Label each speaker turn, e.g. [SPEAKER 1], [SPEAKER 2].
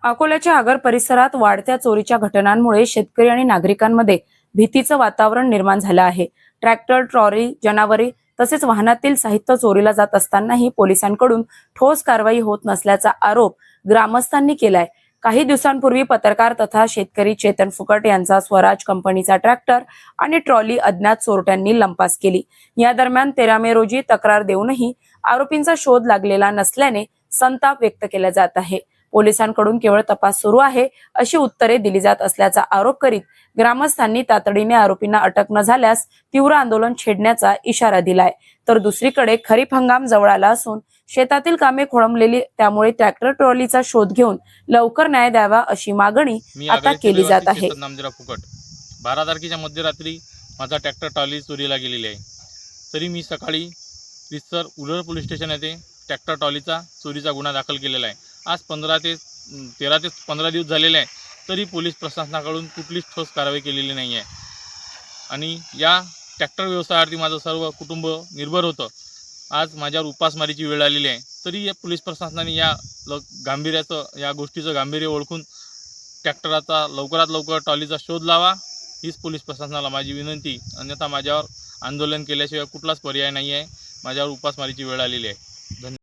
[SPEAKER 1] अकोल्याच्या आगर परिसरात वाढत्या चोरीच्या घटनांमुळे शेतकरी आणि नागरिकांमध्ये भीतीचं वातावरण निर्माण झालं आहे। ट्रॅक्टर, ट्रॉली, जनावरे तसेच वाहनातील साहित्य चोरीला जात असतानाही पोलिसांकडून ठोस कारवाई होत नसल्याचा आरोप ग्रामस्थांनी केलाय। काही दिवसांपूर्वी पत्रकार तथा शेतकरी चेतन फुकट यांचा स्वराज कंपनीचा ट्रॅक्टर आणि ट्रॉली अज्ञात चोरट्यांनी लंपास केली। या दरम्यान 13 मे रोजी तक्रार देऊनही आरोपींचा शोध लागलेला नसल्याने संताप व्यक्त केला जात आहे। पोलिसांकडून केवळ तपास सुरू आहे अशी उत्तरे दिली जात असल्याचा आरोप करीत ग्रामस्थांनी तातडीने आरोपींना अटक न झाल्यास तीव्र आंदोलन छेडण्याचा इशारा दिलाय। तर दुसरीकडे खरीप हंगाम जवळ आला असून शेतातील कामे खोळंबलेली, त्यामुळे ट्रॅक्टर ट्रॉलीचा शोध घेऊन लवकर न्याय द्यावा अशी मागणी आता केली जात आहे।
[SPEAKER 2] 12 तारखेच्या मध्यरात्री माझा ट्रॅक्टर ट्रॉली चोरीला गेलेली आहे। तरी मी सकाळी रितसर उरळ पोलीस स्टेशन येथे ट्रॅक्टर ट्रॉलीचा चोरीचा गुन्हा दाखल केलेला आहे। आज 13 ते 15 दिवस झालेले आहे, तरी पोलीस प्रशासनाकडून कुठलीच ठोस कारवाई केलेली नाही आहे। आणि या ट्रॅक्टर व्यवसायावरती माझं सर्व कुटुंब निर्भर होतं। आज माझ्यावर उपासमारीची वेळ आलेली आहे, तरी या पोलीस प्रशासनाने या गोष्टीचं गांभीर्य ओळखून ट्रॅक्टराचा लवकरात लवकर ट्रॉलीचा शोध लावा हीच पोलीस प्रशासनाला माझी विनंती। अन्यथा माझ्यावर आंदोलन केल्याशिवाय कुठलाच पर्याय नाही आहे। माझ्यावर उपासमारीची वेळ आलेली आहे। धन्यवाद।